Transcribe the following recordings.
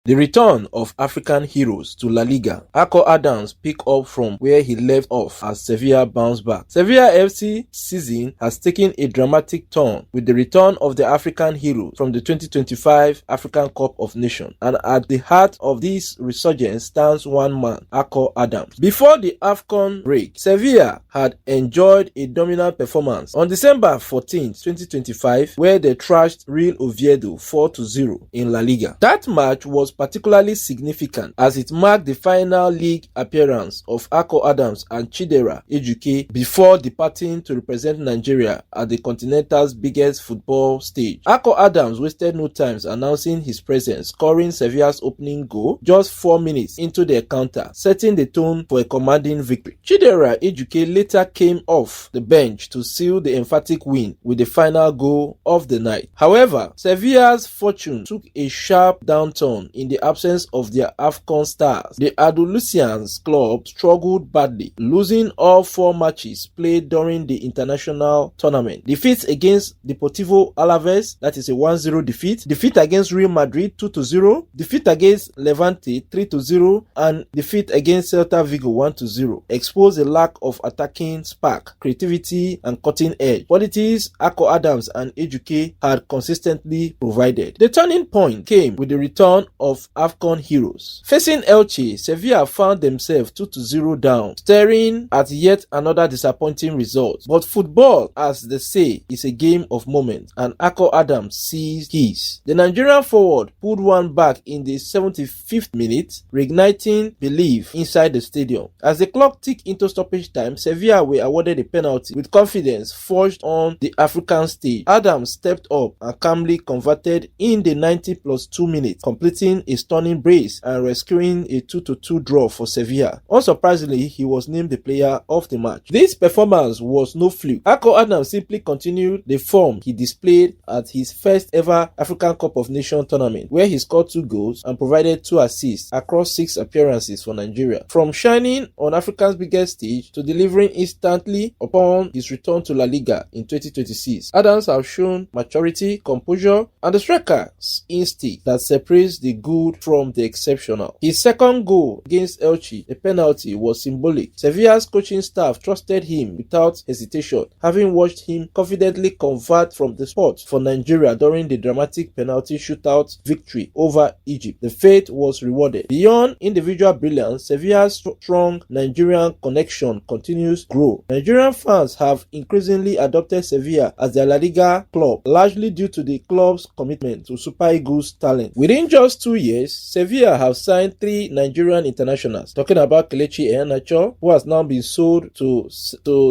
The return of African heroes to Laliga. Akor Adams picked up from where he left off as Sevilla bounced back. Sevilla FC season has taken a dramatic turn with the return of the African heroes from the 2025 African Cup of Nations, and at the heart of this resurgence stands one man, Akor Adams. Before the Afcon break, Sevilla had enjoyed a dominant performance on December 14, 2025, where they thrashed Real Oviedo 4-0 in La Liga. That match was particularly significant as it marked the final league appearance of Akor Adams and Chidera Ejuke before departing to represent Nigeria at the continental's biggest football stage. Akor Adams wasted no time announcing his presence, scoring Sevilla's opening goal just 4 minutes into the encounter, setting the tone for a commanding victory. Chidera Ejuke later came off the bench to seal the emphatic win with the final goal of the night. However, Sevilla's fortune took a sharp downturn in the absence of their Afcon stars. The Andalusians club struggled badly, losing all 4 matches played during the international tournament. Defeats against Deportivo Alaves, that is a 1-0 defeat. Defeat against Real Madrid 2-0. Defeat against Levante 3-0. And defeat against Celta Vigo 1-0. Exposed a lack of attacking spark, creativity and cutting edge, qualities Akor Adams and Ejuke had consistently provided. The turning point came with the return of Afcon heroes. Facing Elche, Sevilla found themselves 2-0 down, staring at yet another disappointing result. But football, as they say, is a game of moments, and Akor Adams seized his. The Nigerian forward pulled one back in the 75th minute, reigniting belief inside the stadium. As the clock ticked into stoppage time, Sevilla were awarded a penalty. With confidence forged on the African stage, Adams stepped up and calmly converted in the 90+2 minutes, completing a stunning brace and rescuing a 2-2 draw for Sevilla. Unsurprisingly, he was named the player of the match. This performance was no fluke. Akor Adams simply continued the form he displayed at his first ever African Cup of Nations tournament, where he scored 2 goals and provided 2 assists across 6 appearances for Nigeria. From shining on Africa's biggest stage to delivering instantly upon his return to La Liga in 2026, Adams has shown maturity, composure, and the striker's instinct that separates the good from the exceptional. His second goal against Elche, a penalty, was symbolic. Sevilla's coaching staff trusted him without hesitation, having watched him confidently convert from the spot for Nigeria during the dramatic penalty shootout victory over Egypt. The faith was rewarded. Beyond individual brilliance, Sevilla's strong Nigerian connection continues to grow. Nigerian fans have increasingly adopted Sevilla as their La Liga club, largely due to the club's commitment to Super Eagles talent. Within just 2 years, Sevilla have signed 3 Nigerian internationals. Talking about Kelechi Iheanacho, who has now been sold to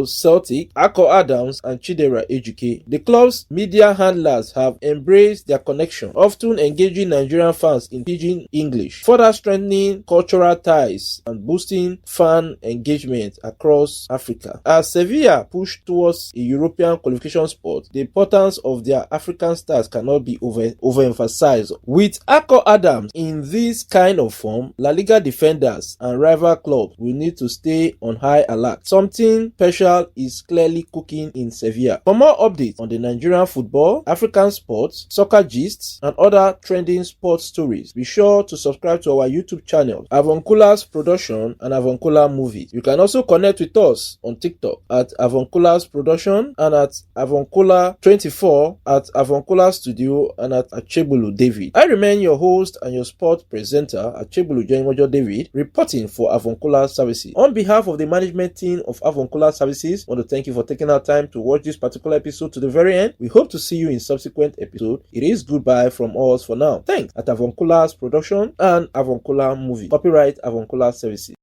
Celtic, Akor Adams and Chidera Ejuke. The club's media handlers have embraced their connection, often engaging Nigerian fans in pidgin English, further strengthening cultural ties and boosting fan engagement across Africa. As Sevilla push towards a European qualification spot, the importance of their African stars cannot be overemphasized. With Akor Adams in this kind of form, La Liga defenders and rival clubs will need to stay on high alert. Something special is clearly cooking in Sevilla. For more updates on the Nigerian football, African sports, soccer gists, and other trending sports stories, be sure to subscribe to our YouTube channel, Avoncula's Production and Avoncula Movies. You can also connect with us on TikTok at Avoncula's Production and at Avoncula24, at Avoncula Studio, and at Achebulu David. I remain your host and your sport presenter, Achebulu Joimojo David, reporting for Avoncula Services. On behalf of the management team of Avoncula Services, I want to thank you for taking our time to watch this particular episode to the very end. We hope to see you in subsequent episodes. It is goodbye from us for now. Thanks at Avoncula's Production and Avoncula Movie. Copyright Avoncula Services.